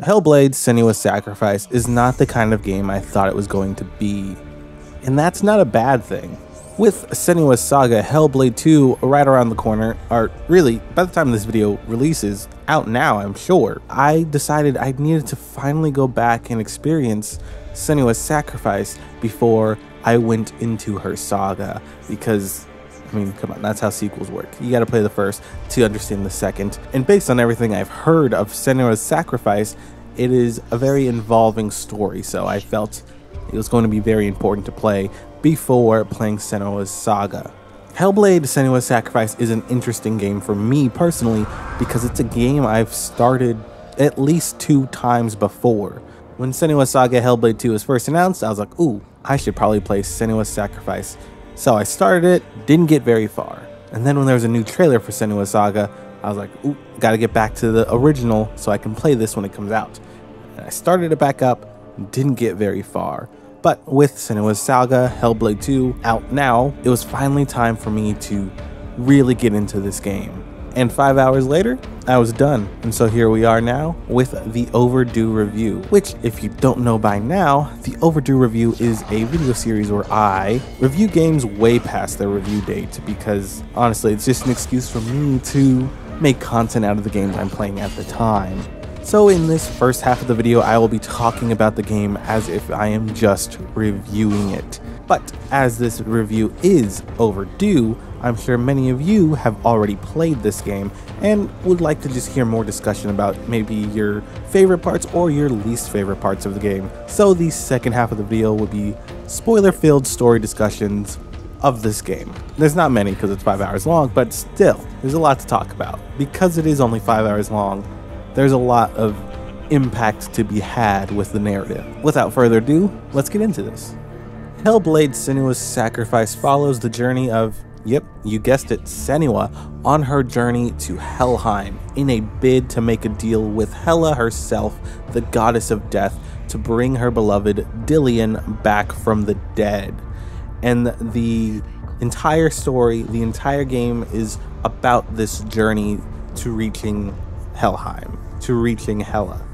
Hellblade: Senua's Sacrifice is not the kind of game I thought it was going to be, and that's not a bad thing. With Senua's Saga, Hellblade 2 right around the corner, or really, by the time this video releases, out now I'm sure, I decided I needed to finally go back and experience Senua's Sacrifice before I went into her saga, because I mean, come on, that's how sequels work. You gotta play the first to understand the second. And based on everything I've heard of Senua's Sacrifice, it is a very involving story, so I felt it was going to be very important to play before playing Senua's Saga. Hellblade: Senua's Sacrifice is an interesting game for me personally because it's a game I've started at least 2 times before. When Senua's Saga Hellblade 2 was first announced, I was like, ooh, I should probably play Senua's Sacrifice. So I started it, didn't get very far. And then when there was a new trailer for Senua's Saga, I was like, ooh, gotta get back to the original so I can play this when it comes out. And I started it back up, didn't get very far. But with Senua's Saga Hellblade 2 out now, it was finally time for me to really get into this game. And 5 hours later, I was done. And so here we are now with the Overdue review, which if you don't know by now, the Overdue review is a video series where I review games way past their review date, because honestly, it's just an excuse for me to make content out of the games I'm playing at the time. So in this first half of the video, I will be talking about the game as if I am just reviewing it. But as this review is overdue, I'm sure many of you have already played this game and would like to just hear more discussion about maybe your favorite parts or your least favorite parts of the game. So the second half of the video will be spoiler-filled story discussions of this game. There's not many because it's 5 hours long, but still, there's a lot to talk about. Because it is only 5 hours long, there's a lot of impact to be had with the narrative. Without further ado, let's get into this. Hellblade: Senua's Sacrifice follows the journey of, yep, you guessed it, Senua, on her journey to Helheim in a bid to make a deal with Hela herself, the goddess of death, to bring her beloved Dillion back from the dead. And the entire story, the entire game is about this journey to reaching Helheim, to reaching Hela.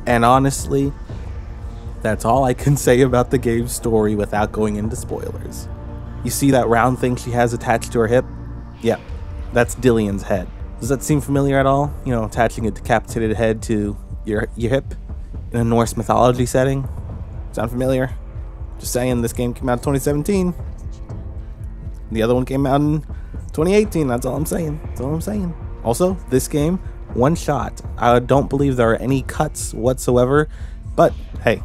And honestly, that's all I can say about the game's story without going into spoilers. You see that round thing she has attached to her hip? Yep, that's Dillion's head. Does that seem familiar at all? You know, attaching a decapitated head to your hip in a Norse mythology setting? Sound familiar? Just saying, this game came out in 2017. The other one came out in 2018, that's all I'm saying. That's all I'm saying. Also, this game, one shot. I don't believe there are any cuts whatsoever, but hey,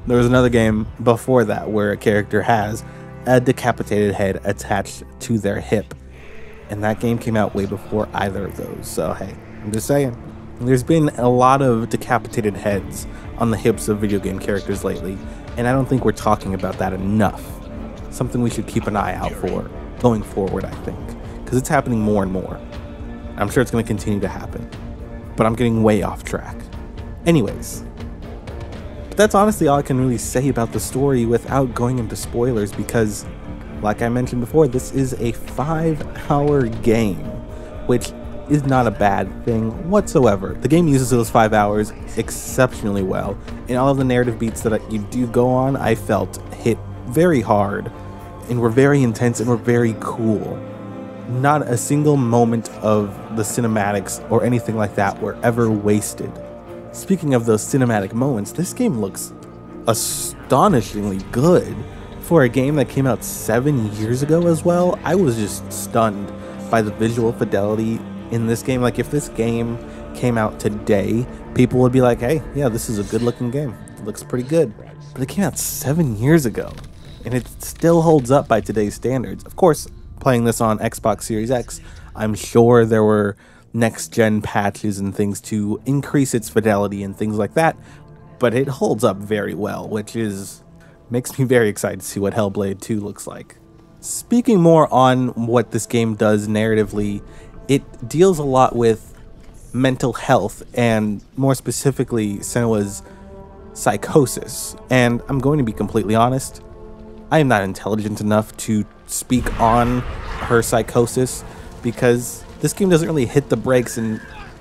there was another game before that where a character has a decapitated head attached to their hip, and that game came out way before either of those. So hey, I'm just saying, there's been a lot of decapitated heads on the hips of video game characters lately, and I don't think we're talking about that enough. Something we should keep an eye out for going forward, I think, because it's happening more and more. I'm sure it's going to continue to happen, but I'm getting way off track. Anyways, but that's honestly all I can really say about the story without going into spoilers, because like I mentioned before, this is a 5-hour game, which is not a bad thing whatsoever. The game uses those 5 hours exceptionally well, and all of the narrative beats that you do go on, I felt hit very hard and were very intense and were very cool. Not a single moment of the cinematics or anything like that were ever wasted. Speaking of those cinematic moments, this game looks astonishingly good. For a game that came out 7 years ago as well, I was just stunned by the visual fidelity in this game. Like, if this game came out today, people would be like, hey, yeah, this is a good looking game. It looks pretty good. But it came out 7 years ago, and it still holds up by today's standards. Of course, playing this on Xbox Series X, I'm sure there were next-gen patches and things to increase its fidelity and things like that, but it holds up very well, which makes me very excited to see what Hellblade 2 looks like. Speaking more on what this game does narratively, it deals a lot with mental health, and more specifically Senua's psychosis. And I'm going to be completely honest, I am not intelligent enough to speak on her psychosis, because this game doesn't really hit the brakes and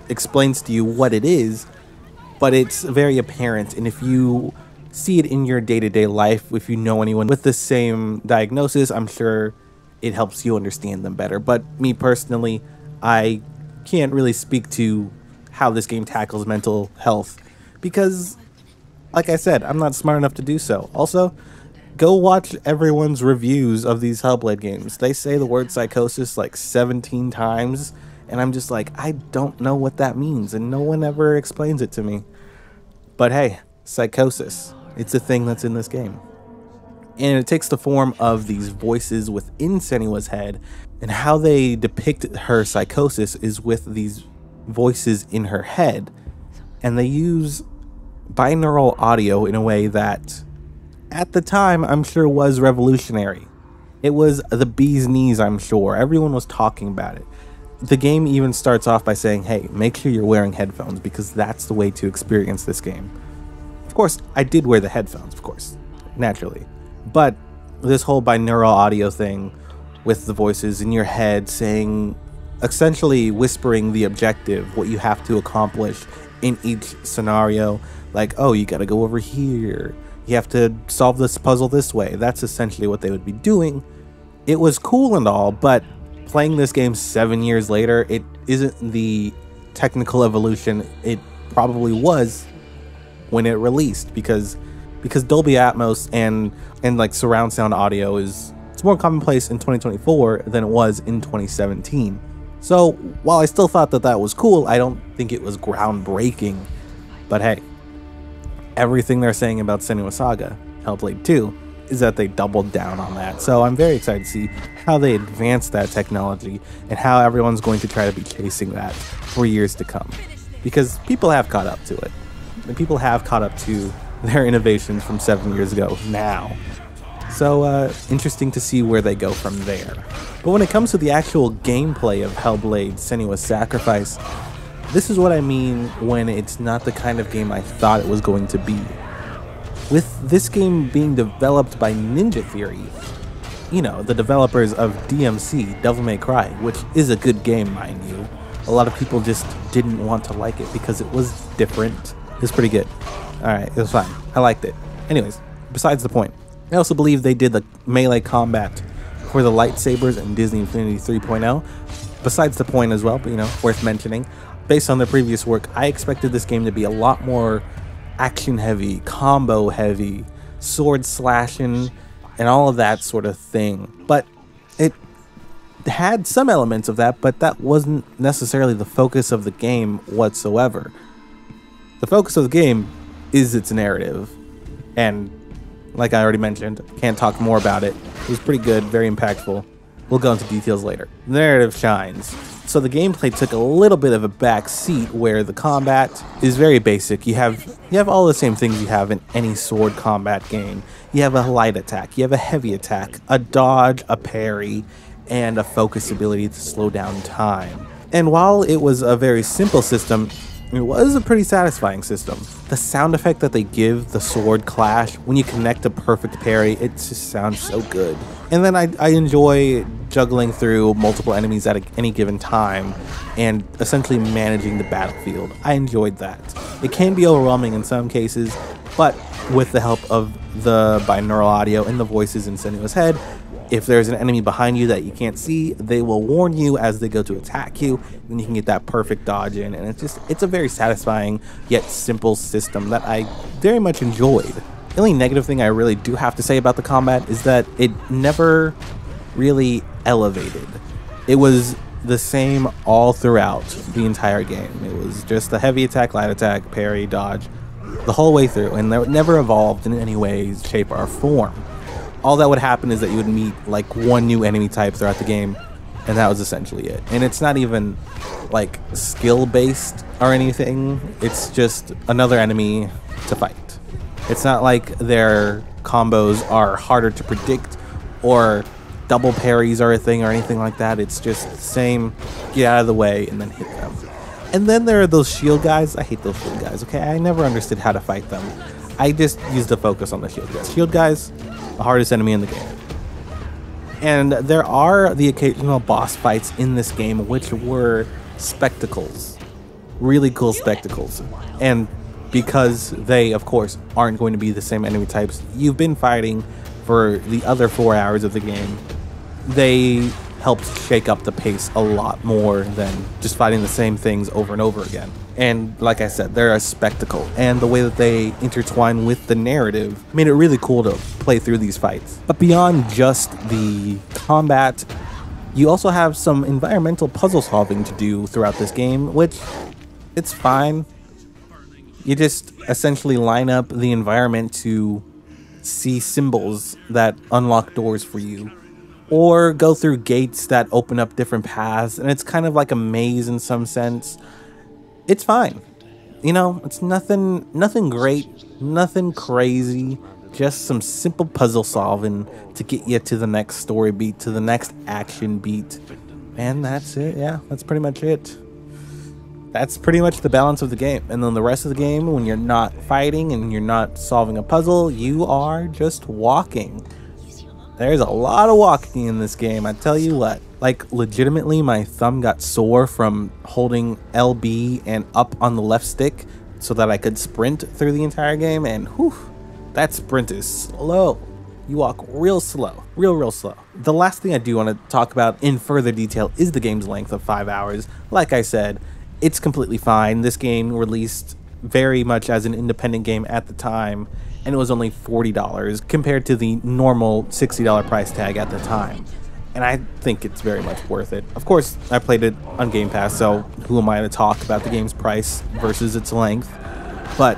explains to you what it is. but it's very apparent. And if you see it in your day-to-day life, if you know anyone with the same diagnosis, I'm sure it helps you understand them better. But me personally, I can't really speak to how this game tackles mental health because, like I said, I'm not smart enough to do so. Also, go watch everyone's reviews of these Hellblade games. They say the word psychosis like 17 times, and I'm just like, I don't know what that means, and no one ever explains it to me. But hey, psychosis, it's a thing that's in this game. And it takes the form of these voices within Senua's head, and how they depict her psychosis is with these voices in her head, and they use binaural audio in a way that at the time I'm sure was revolutionary. It was the bee's knees, I'm sure. Everyone was talking about it. The game even starts off by saying, hey, make sure you're wearing headphones because that's the way to experience this game. Of course, I did wear the headphones, of course, naturally. But this whole binaural audio thing with the voices in your head saying, essentially whispering the objective, what you have to accomplish in each scenario. Like, oh, you gotta go over here. You have to solve this puzzle this way. That's essentially what they would be doing. It was cool and all, but playing this game 7 years later, it isn't the technical evolution it probably was when it released, because Dolby Atmos and like surround sound audio it's more commonplace in 2024 than it was in 2017. So while I still thought that was cool, I don't think it was groundbreaking. But hey, everything they're saying about Senua Saga, Hellblade 2, is that they doubled down on that. So I'm very excited to see how they advance that technology and how everyone's going to try to be chasing that for years to come. Because people have caught up to it. And people have caught up to their innovations from 7 years ago now. So interesting to see where they go from there. But when it comes to the actual gameplay of Hellblade Senua's Sacrifice, this is what I mean when it's not the kind of game I thought it was going to be. With this game being developed by Ninja Theory, you know, the developers of DMC, Devil May Cry, which is a good game, mind you. A lot of people just didn't want to like it because it was different. It was pretty good. Alright, it was fine. I liked it. Anyways, besides the point. I also believe they did the melee combat for the lightsabers in Disney Infinity 3.0. Besides the point as well, but you know, worth mentioning. Based on their previous work, I expected this game to be a lot more action heavy, combo heavy, sword slashing, and all of that sort of thing. But it had some elements of that, but that wasn't necessarily the focus of the game whatsoever. The focus of the game is its narrative, and like I already mentioned, can't talk more about it. It was pretty good, very impactful. We'll go into details later. The narrative shines. So the gameplay took a little bit of a back seat where the combat is very basic. You have all the same things you have in any sword combat game. You have a light attack, you have a heavy attack, a dodge, a parry, and a focus ability to slow down time. And while it was a very simple system, it was a pretty satisfying system. The sound effect that they give the sword clash when you connect a perfect parry, it just sounds so good. And then I enjoy juggling through multiple enemies at any given time and essentially managing the battlefield. I enjoyed that. It can be overwhelming in some cases, but with the help of the binaural audio and the voices in Senua's head, if there's an enemy behind you that you can't see, they will warn you as they go to attack you, and you can get that perfect dodge in, and it's a very satisfying yet simple system that I very much enjoyed. The only negative thing I really do have to say about the combat is that it never really elevated. It was the same all throughout the entire game. It was just a heavy attack, light attack, parry, dodge, the whole way through, and it never evolved in any way, shape, or form. All that would happen is that you would meet like one new enemy type throughout the game, and that was essentially it. And it's not even like skill based or anything, it's just another enemy to fight. It's not like their combos are harder to predict or double parries are a thing or anything like that. It's just the same, get out of the way and then hit them. And then there are those shield guys. I hate those shield guys, okay? I never understood how to fight them. I just used to focus on the shield guys. Shield guys, the hardest enemy in the game. And there are the occasional boss fights in this game which were spectacles. Really cool spectacles. And because they, of course, aren't going to be the same enemy types you've been fighting for the other 4 hours of the game. They helped shake up the pace a lot more than just fighting the same things over and over again. And like I said, they're a spectacle, and the way that they intertwine with the narrative made it really cool to play through these fights. But beyond just the combat, you also have some environmental puzzle solving to do throughout this game, which it's fine. You just essentially line up the environment to see symbols that unlock doors for you, or go through gates that open up different paths, and it's kind of like a maze in some sense. It's fine. You know, it's nothing great, nothing crazy, just some simple puzzle solving to get you to the next story beat, to the next action beat. And that's it. Yeah, that's pretty much it. That's pretty much the balance of the game. And then the rest of the game, when you're not fighting and you're not solving a puzzle, you are just walking. There's a lot of walking in this game, I tell you what. Like, legitimately, my thumb got sore from holding LB and up on the left stick so that I could sprint through the entire game, and whew, that sprint is slow. You walk real slow, real slow. The last thing I do want to talk about in further detail is the game's length of 5 hours. Like I said, it's completely fine. This game released very much as an independent game at the time, and it was only $40 compared to the normal $60 price tag at the time. And I think it's very much worth it. Of course, I played it on Game Pass, so who am I to talk about the game's price versus its length? But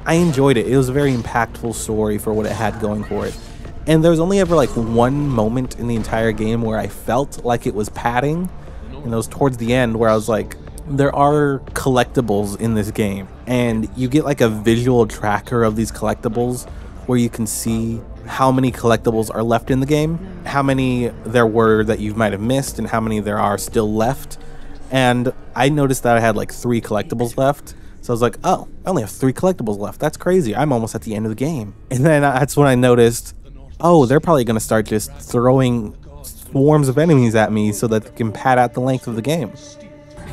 I enjoyed it. It was a very impactful story for what it had going for it. And there was only ever like one moment in the entire game where I felt like it was padding, and it was towards the end where I was like, there are collectibles in this game, and you get like a visual tracker of these collectibles where you can see how many collectibles are left in the game, how many there were that you might have missed, and how many there are still left. And I noticed that I had like 3 collectibles left, so I was like, oh, I only have 3 collectibles left. That's crazy. I'm almost at the end of the game. And then that's when I noticed, oh, they're probably going to start just throwing swarms of enemies at me so that they can pad out the length of the game.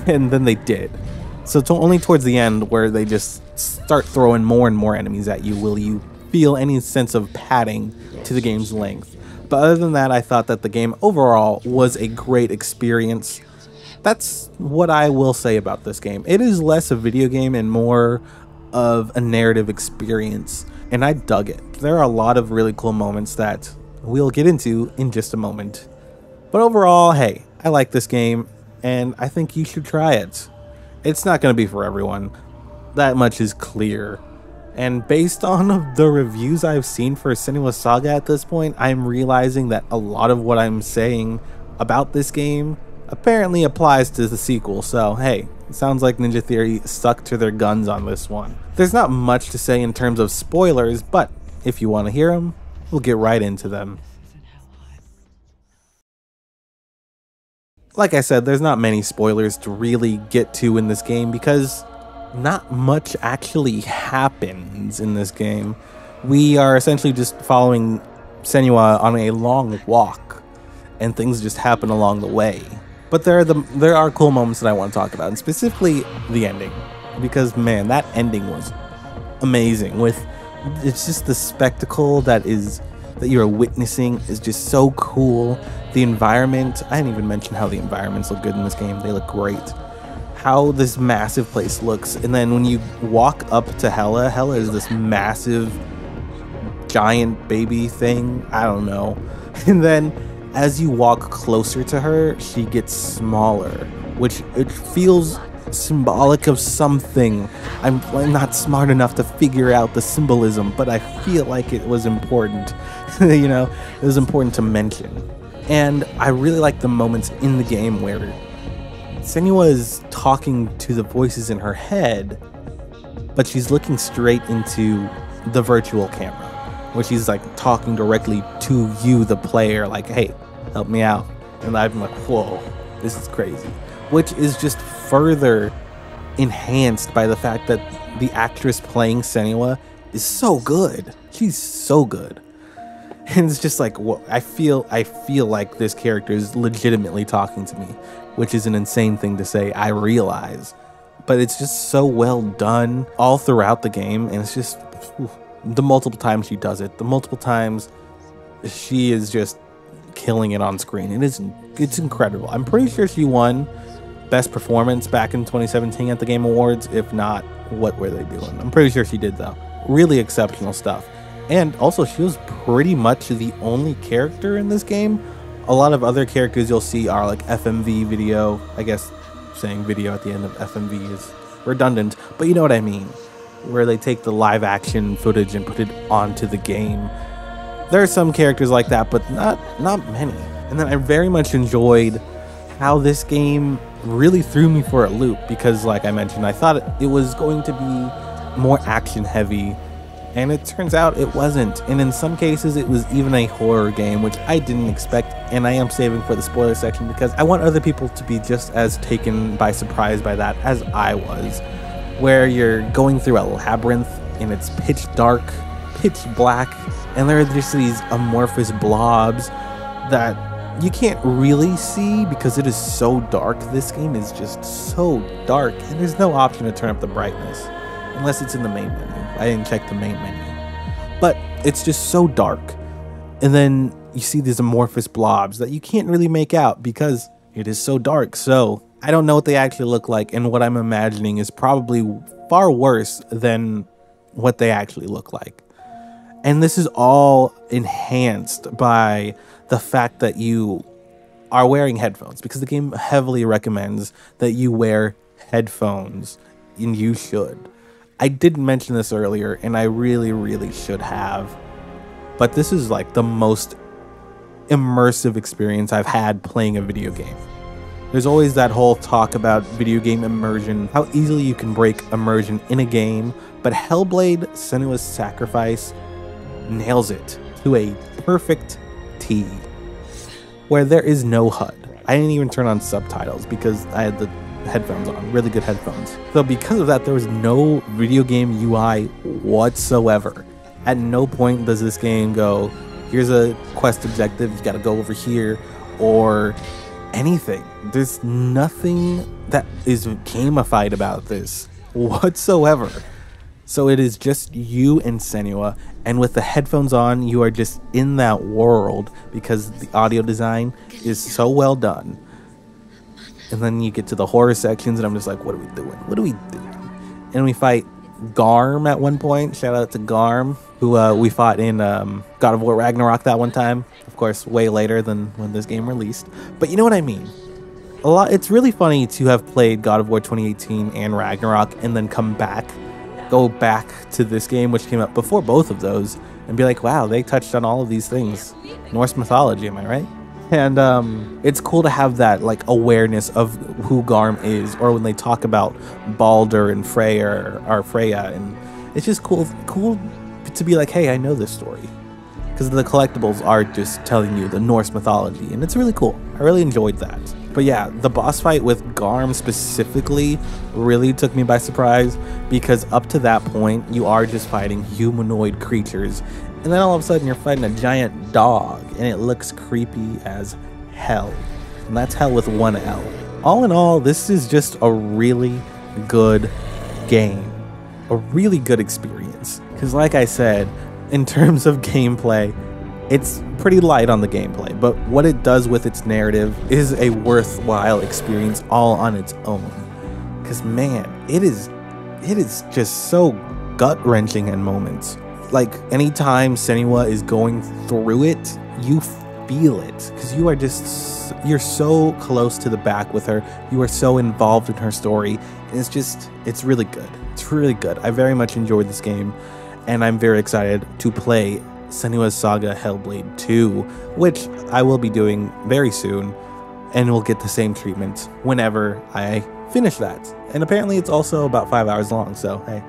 And then they did. So it's only towards the end where they just start throwing more and more enemies at you will you feel any sense of padding to the game's length. But other than that, I thought that the game overall was a great experience. That's what I will say about this game. It is less a video game and more of a narrative experience, and I dug it. There are a lot of really cool moments that we'll get into in just a moment. But overall, hey, I like this game, and I think you should try it. It's not going to be for everyone. That much is clear. And based on the reviews I've seen for Senua Saga at this point, I'm realizing that a lot of what I'm saying about this game apparently applies to the sequel. So hey, it sounds like Ninja Theory stuck to their guns on this one. There's not much to say in terms of spoilers, but if you want to hear them, we'll get right into them. Like I said, there's not many spoilers to really get to in this game because not much actually happens in this game. We are essentially just following Senua on a long walk, and things just happen along the way. But there are cool moments that I want to talk about, and specifically the ending, because man, that ending was amazing. It's just the spectacle that you're witnessing is just so cool. The environment, I didn't even mention how the environments look good in this game. They look great. How this massive place looks, and then when you walk up to Hella is this massive giant baby thing, I don't know. And then as you walk closer to her, she gets smaller, which it feels symbolic of something. I'm not smart enough to figure out the symbolism, but I feel like it was important. You know, it was important to mention. And I really like the moments in the game where Senua is talking to the voices in her head, but she's looking straight into the virtual camera, where she's like talking directly to you, the player, like, hey, help me out. And I'm like, whoa, this is crazy. Which is just further enhanced by the fact that the actress playing Senua is so good. She's so good. And it's just like, whoa, I feel like this character is legitimately talking to me, which is an insane thing to say, I realize. but it's just so well done all throughout the game. And it's just the multiple times she does it, the multiple times she is just killing it on screen. It's incredible. I'm pretty sure she won Best Performance back in 2017 at the Game Awards. If not, what were they doing? I'm pretty sure she did though. Really exceptional stuff. And also, she was pretty much the only character in this game. A lot of other characters you'll see are like FMV video. I guess saying video at the end of FMV is redundant, but you know what I mean. Where they take the live action footage and put it onto the game. There are some characters like that, but not many. And then I very much enjoyed how this game really threw me for a loop, because like I mentioned, I thought it was going to be more action heavy, and it turns out it wasn't. And in some cases it was even a horror game, which I didn't expect, and I am saving for the spoiler section because I want other people to be just as taken by surprise by that as I was, where you're going through a labyrinth and it's pitch dark, pitch black, and there are just these amorphous blobs that you can't really see because it is so dark. This game is just so dark, and there's no option to turn up the brightness unless it's in the main menu. I didn't check the main menu, but it's just so dark. And then you see these amorphous blobs that you can't really make out because it is so dark. So I don't know what they actually look like, and what I'm imagining is probably far worse than what they actually look like. And this is all enhanced by the fact that you are wearing headphones, because the game heavily recommends that you wear headphones, and you should. I didn't mention this earlier, and I really should have, but this is like the most immersive experience I've had playing a video game. There's always that whole talk about video game immersion, how easily you can break immersion in a game, but Hellblade: Senua's Sacrifice nails it to a perfect T, where there is no HUD. I didn't even turn on subtitles because I had the headphones on, really good headphones. So because of that, there was no video game UI whatsoever. At no point does this game go, here's a quest objective, you gotta go over here, or anything. There's nothing that is gamified about this whatsoever. So it is just you and Senua, and with the headphones on, you are just in that world because the audio design is so well done. And then you get to the horror sections, and I'm just like, what are we doing? What are we doing? And we fight Garm at one point. Shout out to Garm, who we fought in God of War Ragnarok that one time. Of course, way later than when this game released. But you know what I mean? It's really funny to have played God of War 2018 and Ragnarok and then go back to this game, which came out before both of those, and be like, wow, they touched on all of these things. Norse mythology, am I right? And it's cool to have that like awareness of who Garm is, or when they talk about Baldur and Freya, and it's just cool to be like, hey, I know this story, because the collectibles are just telling you the Norse mythology, and it's really cool. I really enjoyed that. But yeah, the boss fight with Garm specifically really took me by surprise, because up to that point you are just fighting humanoid creatures, and then all of a sudden you're fighting a giant dog, and it looks creepy as hell. And that's hell with one L. All in all, this is just a really good game. A really good experience. Because like I said, in terms of gameplay, it's pretty light on the gameplay, but what it does with its narrative is a worthwhile experience all on its own. Because man, it is just so gut-wrenching in moments. Like, anytime Senua is going through it, you feel it, because you're so close to the back with her. You are so involved in her story, and it's really good. It's really good. I very much enjoyed this game, and I'm very excited to play Senua's Saga Hellblade 2, which I will be doing very soon, and will get the same treatment whenever I finish that. And apparently it's also about 5 hours long, so hey,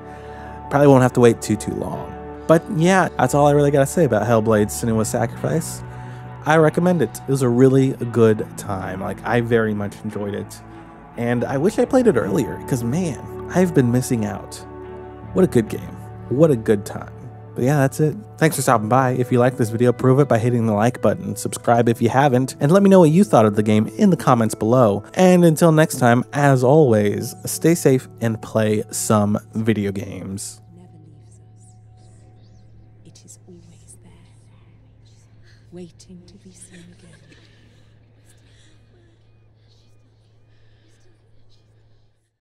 probably won't have to wait too long. But yeah, that's all I really gotta say about Hellblade: Senua's Sacrifice. I recommend it. It was a really good time. Like, I very much enjoyed it. And I wish I played it earlier, because man, I've been missing out. What a good game. What a good time. But yeah, that's it. Thanks for stopping by. If you liked this video, prove it by hitting the like button, subscribe if you haven't, and let me know what you thought of the game in the comments below. And until next time, as always, stay safe and play some video games. Never leaves us. It is always there, waiting to be seen again.